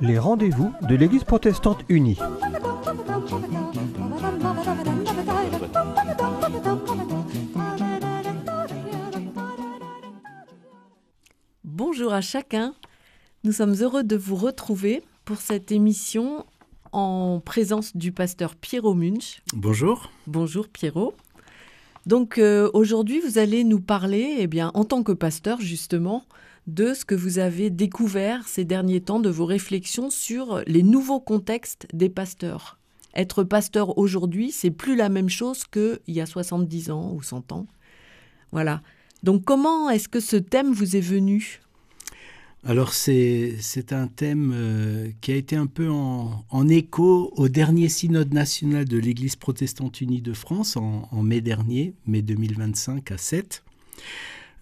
Les rendez-vous de l'Église protestante unie. Bonjour à chacun, nous sommes heureux de vous retrouver pour cette émission en présence du pasteur Pierrot Munch. Bonjour. Bonjour Pierrot. Donc aujourd'hui vous allez nous parler, en tant que pasteur justement, de ce que vous avez découvert ces derniers temps, de vos réflexions sur les nouveaux contextes des pasteurs. Être pasteur aujourd'hui, c'est plus la même chose qu'il y a 70 ans ou 100 ans. Voilà. Donc comment est-ce que ce thème vous est venu ? Alors c'est un thème qui a été un peu en écho au dernier synode national de l'Église protestante unie de France en mai dernier, mai 2025 à Sète.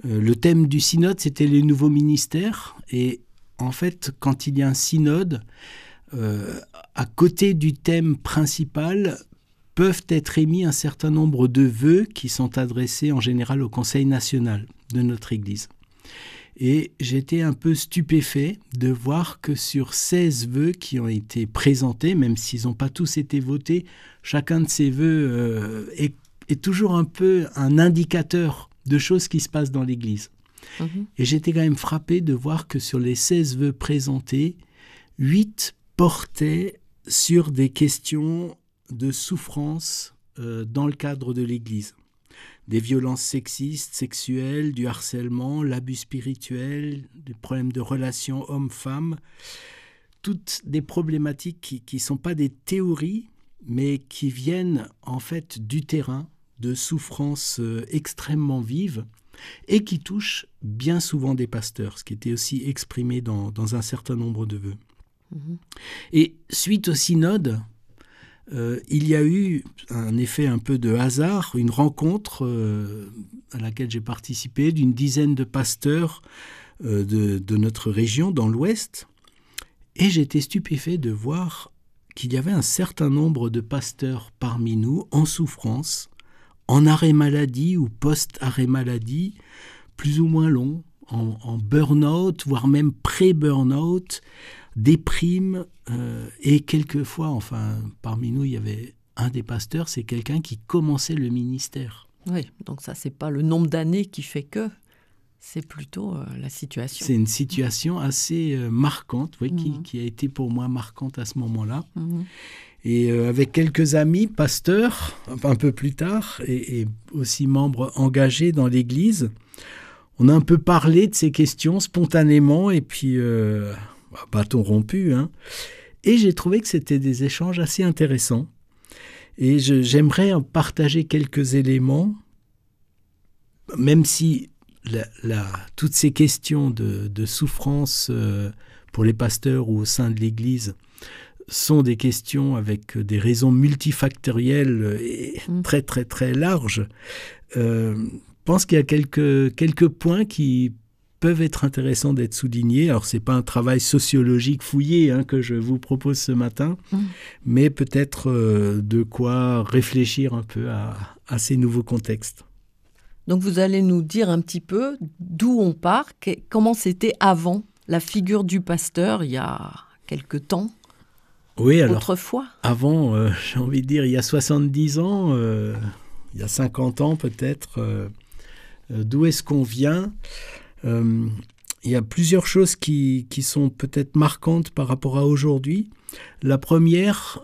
Le thème du synode, c'était les nouveaux ministères. Et en fait, quand il y a un synode, à côté du thème principal, peuvent être émis un certain nombre de vœux qui sont adressés en général au Conseil national de notre Église. Et j'étais un peu stupéfait de voir que sur 16 vœux qui ont été présentés, même s'ils n'ont pas tous été votés, chacun de ces vœux est toujours un peu un indicateur de choses qui se passent dans l'Église. Mmh. Et j'étais quand même frappé de voir que sur les 16 vœux présentés, 8 portaient sur des questions de souffrance dans le cadre de l'Église. Des violences sexistes, sexuelles, du harcèlement, l'abus spirituel, des problèmes de relations hommes-femmes, toutes des problématiques qui ne sont pas des théories, mais qui viennent en fait du terrain, de souffrances extrêmement vives et qui touchent bien souvent des pasteurs, ce qui était aussi exprimé dans un certain nombre de vœux. Mmh. Et suite au synode, il y a eu un effet un peu de hasard, une rencontre à laquelle j'ai participé d'une dizaine de pasteurs de notre région dans l'Ouest. Et j'étais stupéfait de voir qu'il y avait un certain nombre de pasteurs parmi nous en souffrance, en arrêt maladie ou post-arrêt maladie, plus ou moins long, en burn-out, voire même pré-burn-out, déprime, et quelquefois, parmi nous, il y avait un des pasteurs, c'est quelqu'un qui commençait le ministère. Oui, donc ça, c'est pas le nombre d'années qui fait que, c'est plutôt la situation. C'est une situation assez marquante, oui, qui a été pour moi marquante à ce moment-là. Mmh. Et avec quelques amis pasteurs, un peu plus tard, et aussi membres engagés dans l'Église, on a un peu parlé de ces questions spontanément, et puis bâton rompu. Et j'ai trouvé que c'était des échanges assez intéressants. Et j'aimerais en partager quelques éléments, même si toutes ces questions de souffrance pour les pasteurs ou au sein de l'Église sont des questions avec des raisons multifactorielles et très très très larges. Je pense qu'il y a quelques points qui peuvent être intéressants d'être soulignés. Alors, ce n'est pas un travail sociologique fouillé que je vous propose ce matin, mais peut-être de quoi réfléchir un peu à ces nouveaux contextes. Donc, vous allez nous dire un petit peu d'où on part, comment c'était avant la figure du pasteur, il y a quelque temps. Oui, alors, autrefois. Avant, j'ai envie de dire, il y a 70 ans, il y a 50 ans peut-être, d'où est-ce qu'on vient ? Il y a plusieurs choses qui sont peut-être marquantes par rapport à aujourd'hui. La première,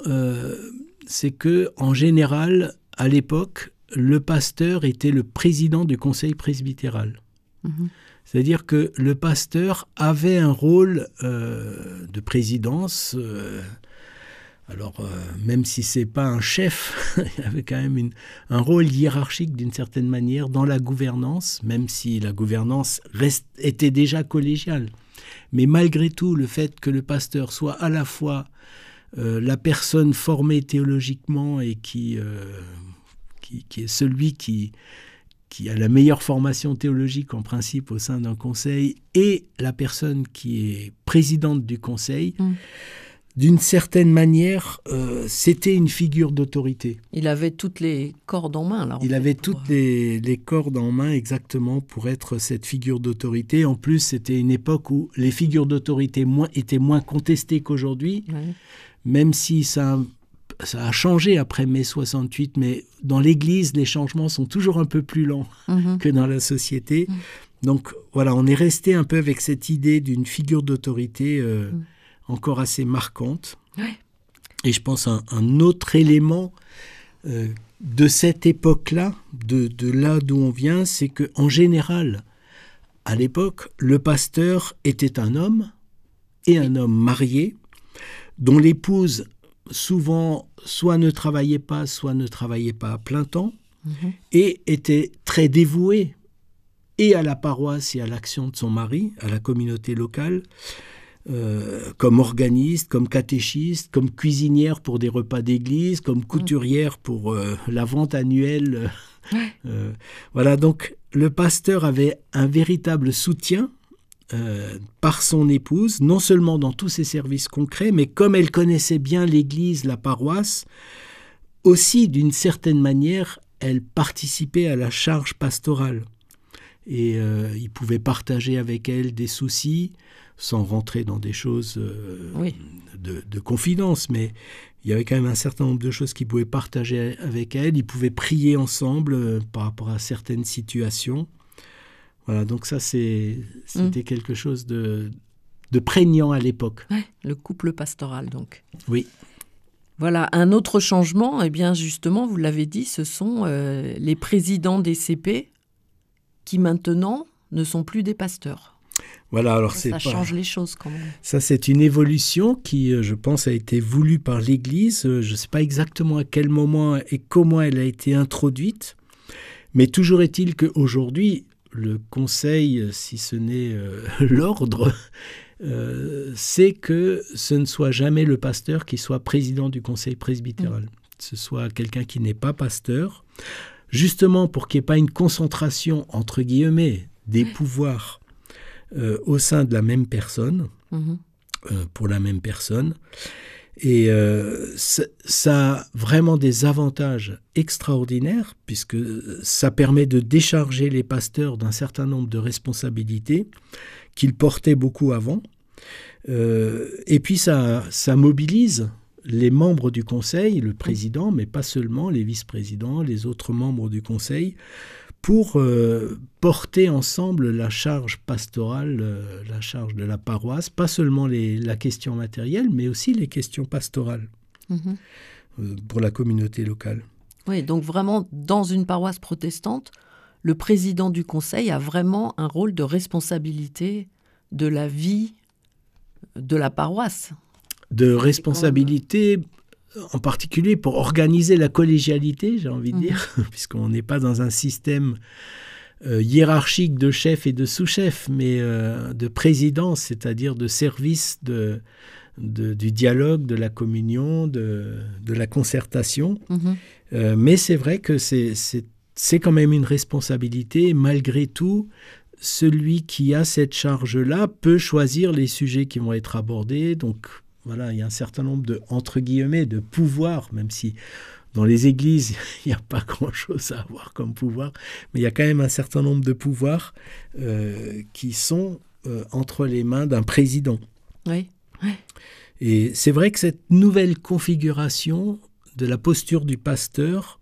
c'est que en général, à l'époque, le pasteur était le président du conseil presbytéral. Mmh. C'est-à-dire que le pasteur avait un rôle de présidence. Même si ce n'est pas un chef, il avait quand même un rôle hiérarchique d'une certaine manière dans la gouvernance, même si la gouvernance était déjà collégiale. Mais malgré tout, le fait que le pasteur soit à la fois la personne formée théologiquement et qui est celui qui a la meilleure formation théologique en principe au sein d'un conseil, et la personne qui est présidente du conseil, d'une certaine manière, c'était une figure d'autorité. Il avait toutes les cordes en main, là. Il avait toutes les cordes en main, exactement, pour être cette figure d'autorité. En plus, c'était une époque où les figures d'autorité étaient moins contestées qu'aujourd'hui, même si ça a changé après mai 68, mais dans l'Église, les changements sont toujours un peu plus lents que dans la société. Donc voilà, on est resté un peu avec cette idée d'une figure d'autorité encore assez marquante. Et je pense un autre élément de cette époque-là, de là d'où on vient, c'est qu'en général, à l'époque, le pasteur était un homme, et un homme marié, dont l'épouse souvent soit ne travaillait pas à plein temps, et était très dévouée et à la paroisse et à l'action de son mari, à la communauté locale, comme organiste, comme catéchiste, comme cuisinière pour des repas d'église, comme couturière pour la vente annuelle. Voilà, donc le pasteur avait un véritable soutien par son épouse, non seulement dans tous ses services concrets, mais comme elle connaissait bien l'église, la paroisse, aussi d'une certaine manière, elle participait à la charge pastorale. Et il pouvait partager avec elle des soucis, sans rentrer dans des choses de confidence, mais il y avait quand même un certain nombre de choses qu'il pouvait partager avec elle. Ils pouvaient prier ensemble par rapport à certaines situations. Voilà, donc ça, c'était quelque chose de prégnant à l'époque. Ouais, le couple pastoral, donc. Oui. Voilà, un autre changement, eh bien justement, vous l'avez dit, ce sont les présidents des CP qui maintenant ne sont plus des pasteurs. Voilà, alors ça change les choses quand même. Ça, c'est une évolution qui, je pense, a été voulue par l'Église. Je ne sais pas exactement à quel moment et comment elle a été introduite, mais toujours est-il qu'aujourd'hui, le conseil, si ce n'est l'ordre, c'est que ce ne soit jamais le pasteur qui soit président du conseil presbytéral. Ce soit quelqu'un qui n'est pas pasteur, justement pour qu'il n'y ait pas une concentration, entre guillemets, des pouvoirs au sein de la même personne, pour la même personne. Et ça a vraiment des avantages extraordinaires, puisque ça permet de décharger les pasteurs d'un certain nombre de responsabilités qu'ils portaient beaucoup avant. Et puis ça mobilise les membres du conseil, le président, mais pas seulement, les vice-présidents, les autres membres du conseil, pour porter ensemble la charge pastorale, la charge de la paroisse, pas seulement la question matérielle, mais aussi les questions pastorales pour la communauté locale. Oui, donc vraiment, dans une paroisse protestante, le président du conseil a vraiment un rôle de responsabilité de la vie de la paroisse. De responsabilité en particulier pour organiser la collégialité, j'ai envie de dire, puisqu'on n'est pas dans un système hiérarchique de chefs et de sous-chefs, mais de présidence, c'est-à-dire de service du dialogue, de la communion, de la concertation. Mais c'est vrai que c'est quand même une responsabilité. Malgré tout, celui qui a cette charge-là peut choisir les sujets qui vont être abordés. Donc voilà, il y a un certain nombre de, entre guillemets, de pouvoirs, même si dans les églises, il n'y a pas grand-chose à avoir comme pouvoir, mais il y a quand même un certain nombre de pouvoirs qui sont entre les mains d'un président. Oui. Et c'est vrai que cette nouvelle configuration de la posture du pasteur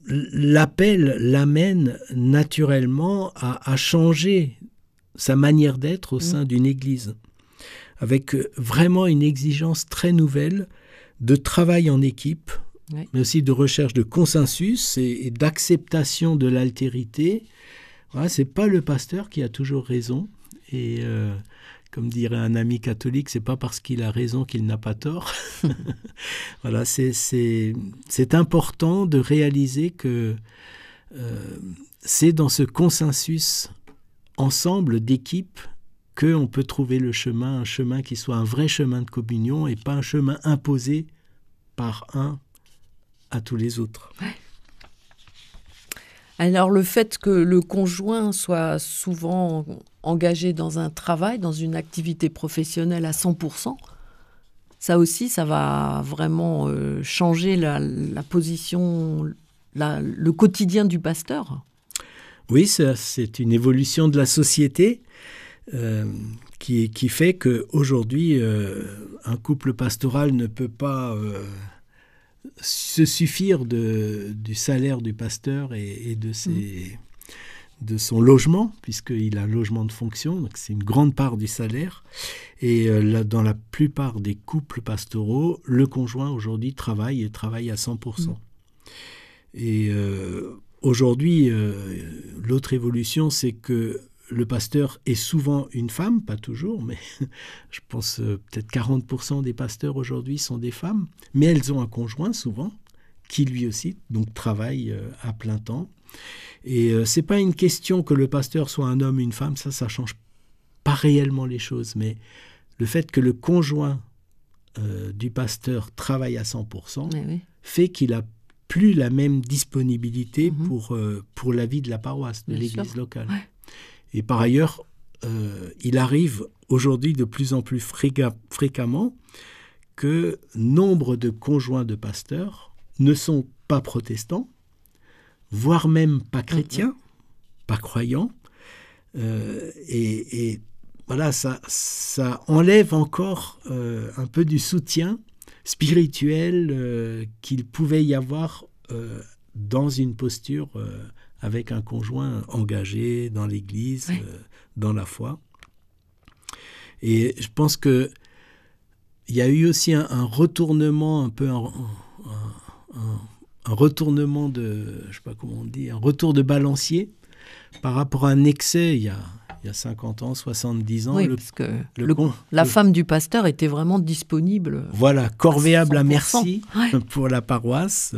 l'amène naturellement à changer sa manière d'être au sein d'une église, avec vraiment une exigence très nouvelle de travail en équipe, mais aussi de recherche de consensus et d'acceptation de l'altérité. Voilà, ce n'est pas le pasteur qui a toujours raison. Et comme dirait un ami catholique, ce n'est pas parce qu'il a raison qu'il n'a pas tort. Voilà, c'est important de réaliser que c'est dans ce consensus ensemble d'équipe qu'on peut trouver le chemin, un chemin qui soit un vrai chemin de communion et pas un chemin imposé par un à tous les autres. Alors le fait que le conjoint soit souvent engagé dans un travail, dans une activité professionnelle à 100%, ça aussi, ça va vraiment changer la position, le quotidien du pasteur. Oui, c'est une évolution de la société qui fait qu'aujourd'hui, un couple pastoral ne peut pas se suffire du salaire du pasteur et de son logement, puisqu'il a un logement de fonction, donc c'est une grande part du salaire. Et dans la plupart des couples pastoraux, le conjoint aujourd'hui travaille à 100%. Et aujourd'hui, l'autre évolution, c'est que le pasteur est souvent une femme, pas toujours, mais je pense peut-être 40% des pasteurs aujourd'hui sont des femmes, mais elles ont un conjoint souvent, qui lui aussi donc travaille à plein temps. Et c'est pas une question que le pasteur soit un homme ou une femme, ça change pas réellement les choses, mais le fait que le conjoint du pasteur travaille à 100% fait qu'il a plus la même disponibilité pour la vie de la paroisse, de l'église locale. Ouais. Et par ailleurs, il arrive aujourd'hui de plus en plus fréquemment que nombre de conjoints de pasteurs ne sont pas protestants, voire même pas chrétiens, pas croyants. Et voilà, ça enlève encore un peu du soutien spirituel qu'il pouvait y avoir dans une posture avec un conjoint engagé dans l'Église, dans la foi. Et je pense qu'il y a eu aussi un retournement, un peu un retournement de, je sais pas comment on dit, un retour de balancier par rapport à un excès il y a 50 ans, 70 ans. Oui, parce que la femme du pasteur était vraiment disponible. Voilà, corvéable à merci pour la paroisse,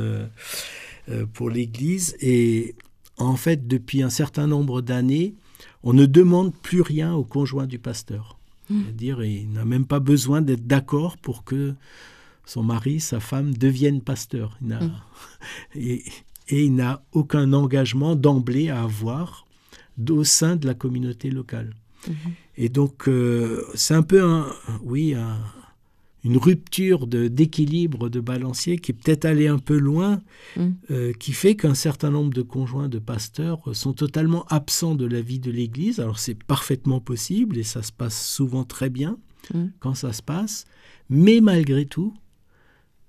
pour l'Église. Et en fait, depuis un certain nombre d'années, on ne demande plus rien au conjoint du pasteur. C'est-à-dire, il n'a même pas besoin d'être d'accord pour que son mari, sa femme deviennent pasteurs. Et il n'a aucun engagement d'emblée à avoir au sein de la communauté locale. Et donc, c'est un peu une rupture d'équilibre, de balancier qui est peut-être allée un peu loin, qui fait qu'un certain nombre de conjoints de pasteurs sont totalement absents de la vie de l'Église. Alors, c'est parfaitement possible et ça se passe souvent très bien quand ça se passe, mais malgré tout,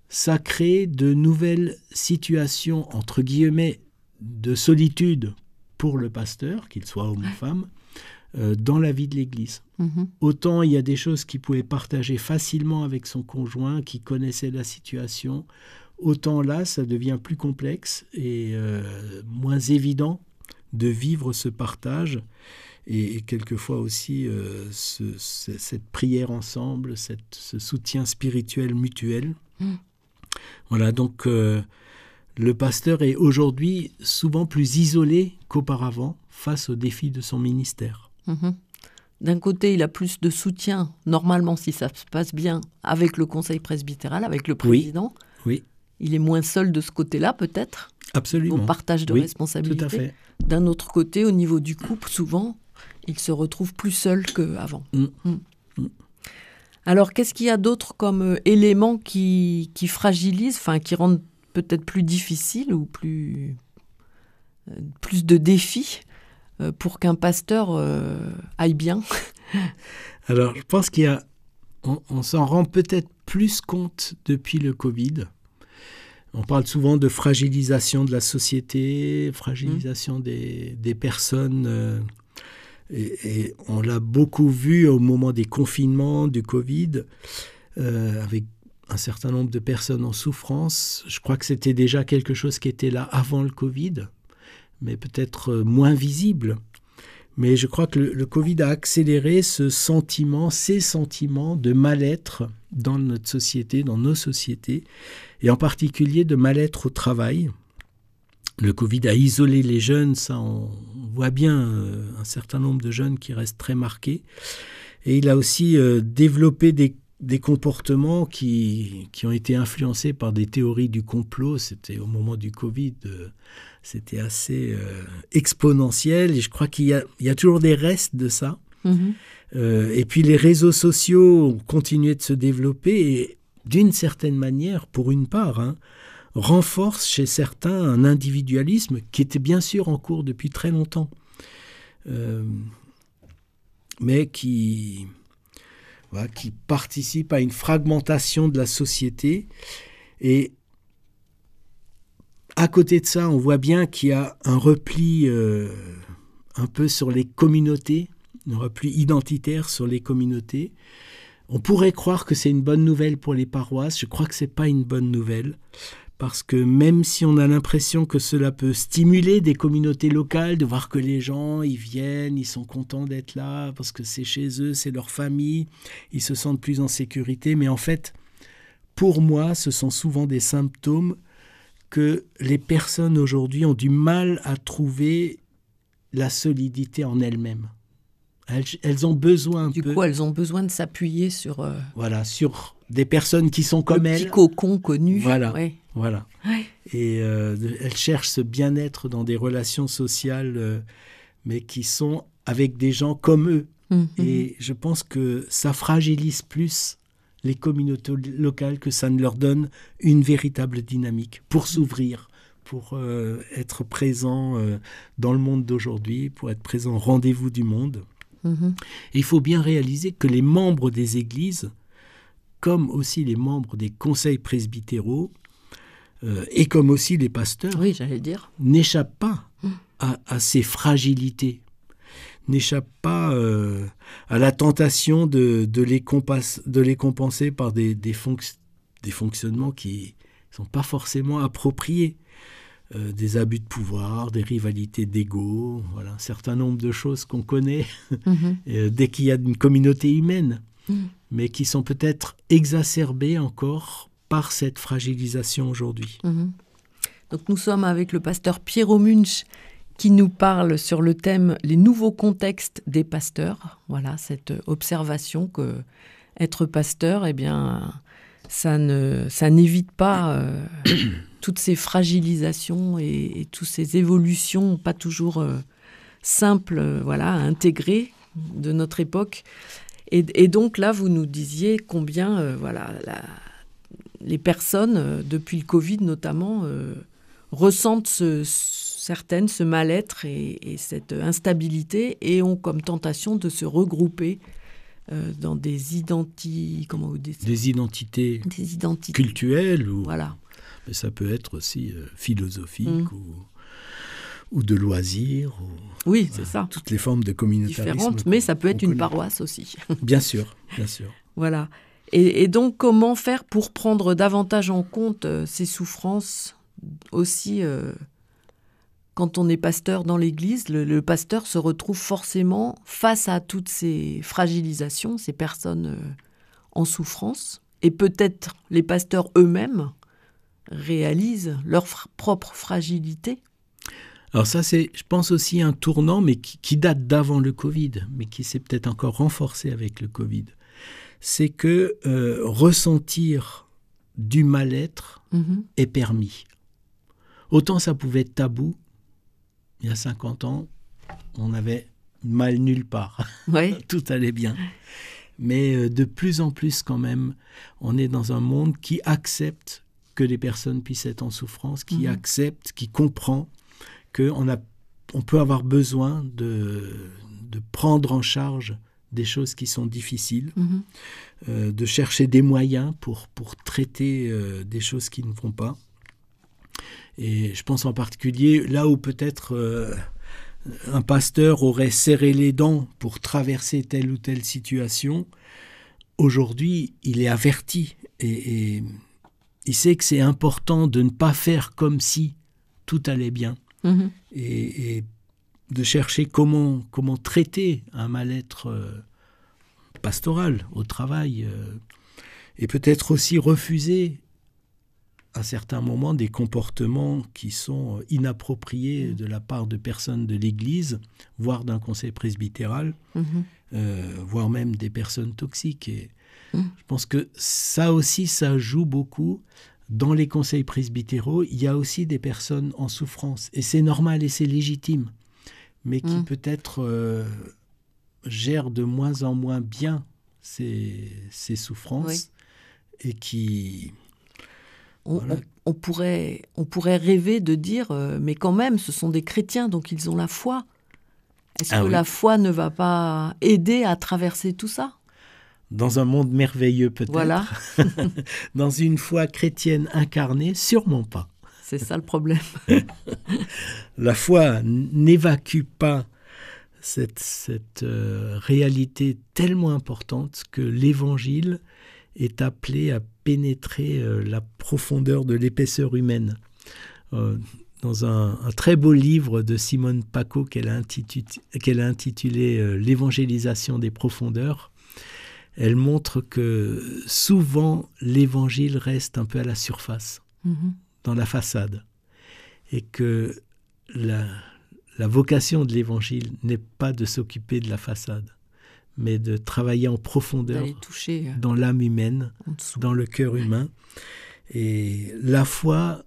ça crée de nouvelles situations, entre guillemets, de solitude pour le pasteur, qu'il soit homme ou femme, dans la vie de l'Église. Autant il y a des choses qu'il pouvait partager facilement avec son conjoint, qui connaissait la situation, autant là, ça devient plus complexe et moins évident de vivre ce partage et quelquefois aussi cette prière ensemble, ce soutien spirituel mutuel. Voilà, donc le pasteur est aujourd'hui souvent plus isolé qu'auparavant face aux défis de son ministère. D'un côté, il a plus de soutien, normalement, si ça se passe bien, avec le conseil presbytéral, avec le président. Oui. Il est moins seul de ce côté-là, peut-être. Absolument. Au partage de responsabilités. Tout à fait. D'un autre côté, au niveau du couple, souvent, il se retrouve plus seul qu'avant. Alors, qu'est-ce qu'il y a d'autre comme éléments qui fragilisent, qui rendent peut-être plus difficile ou plus de défis pour qu'un pasteur aille bien? Alors, je pense on s'en rend peut-être plus compte depuis le Covid. On parle souvent de fragilisation de la société, fragilisation des personnes. Et on l'a beaucoup vu au moment des confinements, du Covid, avec un certain nombre de personnes en souffrance. Je crois que c'était déjà quelque chose qui était là avant le Covid, mais peut-être moins visible. Mais je crois que le Covid a accéléré ces sentiments de mal-être dans notre société, dans nos sociétés, et en particulier de mal-être au travail. Le Covid a isolé les jeunes, ça on voit bien un certain nombre de jeunes qui restent très marqués. Et il a aussi développé des des comportements qui ont été influencés par des théories du complot. C'était au moment du Covid, c'était assez exponentiel. Et je crois qu'il y a toujours des restes de ça. Et puis les réseaux sociaux ont continué de se développer et d'une certaine manière, pour une part, renforcent chez certains un individualisme qui était bien sûr en cours depuis très longtemps, mais qui participe à une fragmentation de la société. Et à côté de ça, on voit bien qu'il y a un repli un peu sur les communautés, un repli identitaire sur les communautés. On pourrait croire que c'est une bonne nouvelle pour les paroisses. Je crois que ce n'est pas une bonne nouvelle, parce que même si on a l'impression que cela peut stimuler des communautés locales, de voir que les gens, ils viennent, ils sont contents d'être là, parce que c'est chez eux, c'est leur famille, ils se sentent plus en sécurité. Mais en fait, pour moi, ce sont souvent des symptômes que les personnes aujourd'hui ont du mal à trouver la solidité en elles-mêmes. Elles ont besoin du coup, elles ont besoin de s'appuyer sur... sur des personnes qui sont comme elles. Le petit cocon connu. Voilà. Ouais. Et elles cherchent ce bien-être dans des relations sociales, mais qui sont avec des gens comme eux. Et je pense que ça fragilise plus les communautés locales que ça ne leur donne une véritable dynamique pour s'ouvrir, pour être présent dans le monde d'aujourd'hui, pour être présent au rendez-vous du monde. Et il faut bien réaliser que les membres des églises, comme aussi les membres des conseils presbytéraux, et comme aussi les pasteurs, oui, j'allais dire, n'échappent pas à ces fragilités, n'échappent pas à la tentation de les compenser par des fonctionnements qui ne sont pas forcément appropriés. Des abus de pouvoir, des rivalités d'ego, voilà, un certain nombre de choses qu'on connaît dès qu'il y a une communauté humaine, mais qui sont peut-être exacerbées encore par cette fragilisation aujourd'hui. Donc nous sommes avec le pasteur Piero Munch qui nous parle sur le thème « Les nouveaux contextes des pasteurs ». Voilà, cette observation que être pasteur, eh bien, ça n'évite pas toutes ces fragilisations et toutes ces évolutions pas toujours simples à intégrer de notre époque. Et donc là, vous nous disiez combien les personnes, depuis le Covid notamment, ressentent ce mal-être et cette instabilité et ont comme tentation de se regrouper dans des identités cultuelles ou voilà. Mais ça peut être aussi philosophique ou de loisirs. Oui, c'est ça. Toutes les formes de communautarisme. Différentes, mais ça peut être une paroisse aussi. Bien sûr. Voilà. Et donc, comment faire pour prendre davantage en compte ces souffrances aussi quand on est pasteur dans l'Église, le pasteur se retrouve forcément face à toutes ces fragilisations, ces personnes en souffrance, et peut-être les pasteurs eux-mêmes réalisent leur propre fragilité. Alors ça, c'est, je pense, aussi un tournant, mais qui date d'avant le Covid, mais qui s'est peut-être encore renforcé avec le Covid. C'est que ressentir du mal-être est permis. Autant ça pouvait être tabou, il y a 50 ans, on avait mal nulle part. Oui. Tout allait bien. Mais de plus en plus quand même, on est dans un monde qui accepte que les personnes puissent être en souffrance, qui accepte, qui comprend qu'on peut avoir besoin de prendre en charge des choses qui sont difficiles, de chercher des moyens pour traiter des choses qui ne vont pas. Et je pense en particulier là où peut-être un pasteur aurait serré les dents pour traverser telle ou telle situation, aujourd'hui il est averti et il sait que c'est important de ne pas faire comme si tout allait bien et de chercher comment traiter un mal-être pastoral au travail et peut-être aussi refuser à certains moments des comportements qui sont inappropriés de la part de personnes de l'Église, voire d'un conseil presbytéral, voire même des personnes toxiques. Et Je pense que ça aussi, ça joue beaucoup. Dans les conseils presbytéraux, il y a aussi des personnes en souffrance. Et c'est normal et c'est légitime. Mais qui peut-être gèrent de moins en moins bien ces souffrances. Et qui... On pourrait rêver de dire, mais quand même, ce sont des chrétiens, donc ils ont la foi. Est-ce que la foi ne va pas aider à traverser tout ça ? Dans un monde merveilleux peut-être. Voilà. Dans une foi chrétienne incarnée, sûrement pas. C'est ça le problème. La foi n'évacue pas cette réalité tellement importante que l'Évangile est appelé à pénétrer la profondeur de l'épaisseur humaine. Dans un très beau livre de Simone Paco qu'elle a intitulé « L'évangélisation des profondeurs », elle montre que souvent l'Évangile reste un peu à la surface, dans la façade, et que la vocation de l'Évangile n'est pas de s'occuper de la façade, mais de travailler en profondeur dans l'âme humaine, dans le cœur humain. Et la foi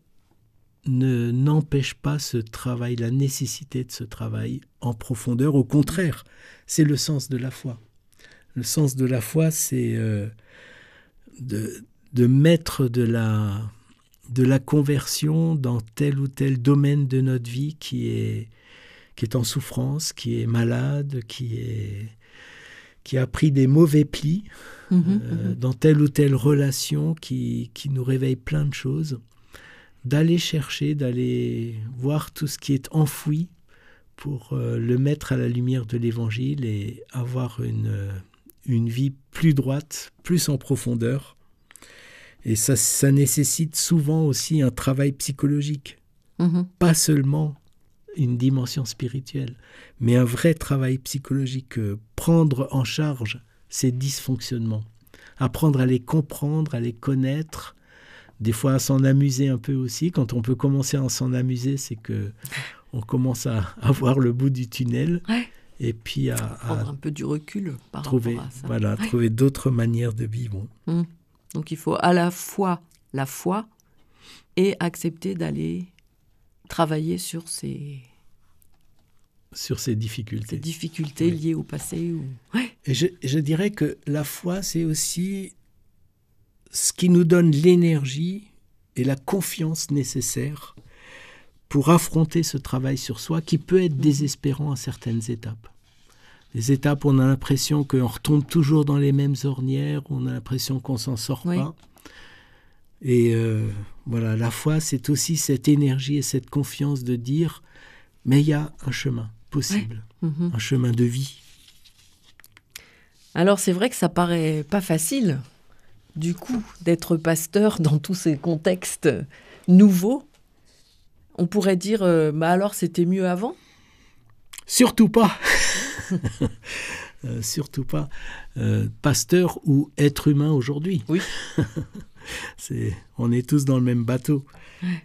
n'empêche pas ce travail, la nécessité de ce travail en profondeur. Au contraire, c'est le sens de la foi. Le sens de la foi, c'est de mettre de la conversion dans tel ou tel domaine de notre vie qui est en souffrance, qui est malade, qui a pris des mauvais plis, dans telle ou telle relation qui nous réveille plein de choses, d'aller chercher, d'aller voir tout ce qui est enfoui pour le mettre à la lumière de l'Évangile et avoir une vie plus droite, plus en profondeur. Et ça nécessite souvent aussi un travail psychologique, pas seulement une dimension spirituelle, mais un vrai travail psychologique, prendre en charge ces dysfonctionnements, apprendre à les comprendre, à les connaître, des fois à s'en amuser un peu aussi. Quand on peut commencer à s'en amuser, c'est que on commence à voir le bout du tunnel, et puis à prendre un peu du recul par trouver, rapport à ça. Voilà, trouver d'autres manières de vivre. Donc il faut à la fois la foi et accepter d'aller travailler sur ces difficultés. Ces difficultés liées au passé. Et je dirais que la foi, c'est aussi ce qui nous donne l'énergie et la confiance nécessaires pour affronter ce travail sur soi qui peut être désespérant à certaines étapes. Les étapes où on a l'impression qu'on retombe toujours dans les mêmes ornières, on a l'impression qu'on ne s'en sort pas. Et voilà, la foi, c'est aussi cette énergie et cette confiance de dire « mais il y a un chemin possible, un chemin de vie ». Alors c'est vrai que ça paraît pas facile, du coup, d'être pasteur dans tous ces contextes nouveaux. On pourrait dire, alors c'était mieux avant ? Surtout pas. Surtout pas. Pasteur ou être humain aujourd'hui. Oui. On est tous dans le même bateau.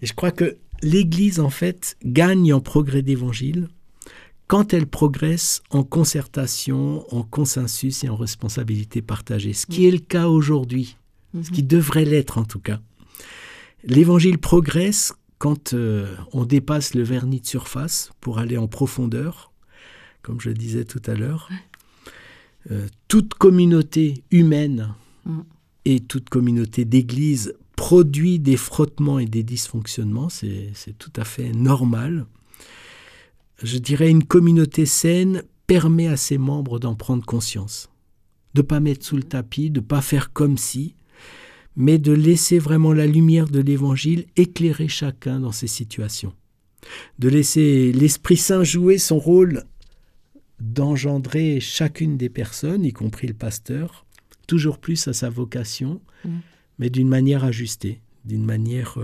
Et je crois que l'Église, en fait, gagne en progrès d'évangile quand elle progresse en concertation, en consensus et en responsabilité partagée. Ce qui est le cas aujourd'hui, ce qui devrait l'être en tout cas. L'évangile progresse quand on dépasse le vernis de surface pour aller en profondeur, comme je le disais tout à l'heure. Toute communauté humaine et toute communauté d'église produit des frottements et des dysfonctionnements, c'est tout à fait normal. Je dirais une communauté saine permet à ses membres d'en prendre conscience, de ne pas mettre sous le tapis, de ne pas faire comme si, mais de laisser vraiment la lumière de l'Évangile éclairer chacun dans ces situations, de laisser l'Esprit Saint jouer son rôle d'engendrer chacune des personnes, y compris le pasteur, toujours plus à sa vocation, mais d'une manière ajustée, d'une manière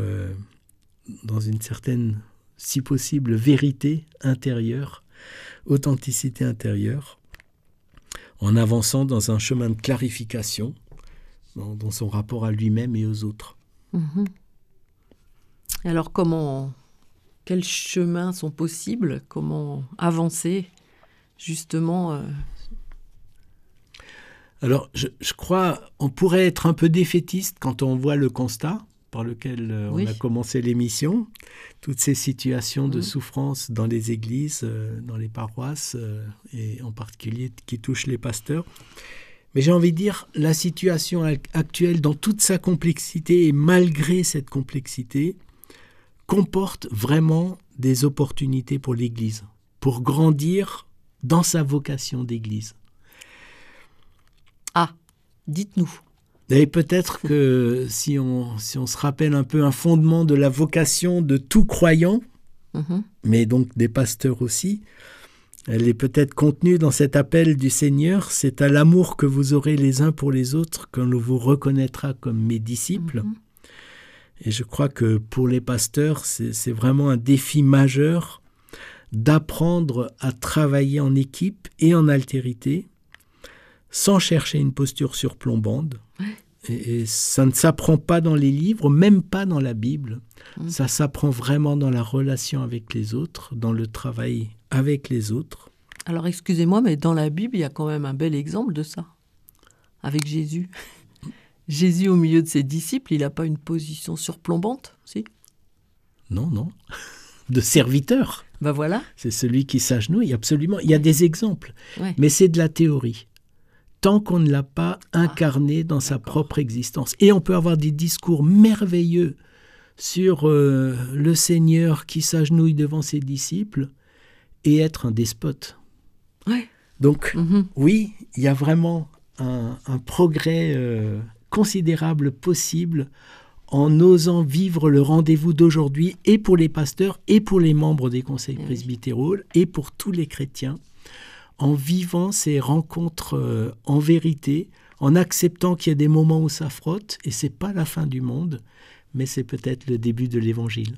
dans une certaine, si possible, vérité intérieure, authenticité intérieure, en avançant dans un chemin de clarification dans son rapport à lui-même et aux autres. Alors quels chemins sont possibles ? Comment avancer justement Alors, je crois, on pourrait être un peu défaitiste quand on voit le constat par lequel on a commencé l'émission, toutes ces situations de souffrance dans les églises, dans les paroisses, et en particulier qui touchent les pasteurs. Mais j'ai envie de dire, la situation actuelle, dans toute sa complexité, et malgré cette complexité, comporte vraiment des opportunités pour l'Église, pour grandir dans sa vocation d'Église. Ah, dites-nous. Et peut-être que si on se rappelle un peu un fondement de la vocation de tout croyant, mais donc des pasteurs aussi, elle est peut-être contenue dans cet appel du Seigneur, c'est à l'amour que vous aurez les uns pour les autres qu'on vous reconnaîtra comme mes disciples. Et je crois que pour les pasteurs, c'est vraiment un défi majeur d'apprendre à travailler en équipe et en altérité, sans chercher une posture surplombante. Et ça ne s'apprend pas dans les livres, même pas dans la Bible. Ça s'apprend vraiment dans la relation avec les autres, dans le travail avec les autres. Alors excusez-moi, mais dans la Bible, il y a quand même un bel exemple de ça, avec Jésus. Jésus, au milieu de ses disciples, il n'a pas une position surplombante, si ? Non. De serviteur. Ben voilà. C'est celui qui s'agenouille, absolument. Il y a des exemples, mais c'est de la théorie. Tant qu'on ne l'a pas incarné dans sa propre existence. Et on peut avoir des discours merveilleux sur le Seigneur qui s'agenouille devant ses disciples et être un despote. Donc, oui, il y a vraiment un progrès considérable possible en osant vivre le rendez-vous d'aujourd'hui et pour les pasteurs et pour les membres des conseils presbytéraux et pour tous les chrétiens, en vivant ces rencontres en vérité, en acceptant qu'il y a des moments où ça frotte, et ce n'est pas la fin du monde, mais c'est peut-être le début de l'Évangile.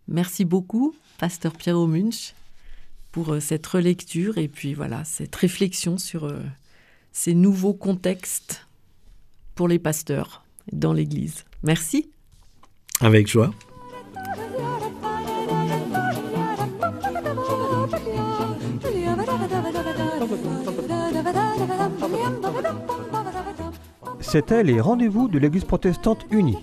Merci beaucoup, pasteur Pierrot Munch, pour cette relecture et puis voilà, cette réflexion sur ces nouveaux contextes pour les pasteurs dans l'Église. Merci. Avec joie. C'était les rendez-vous de l'Église protestante unie.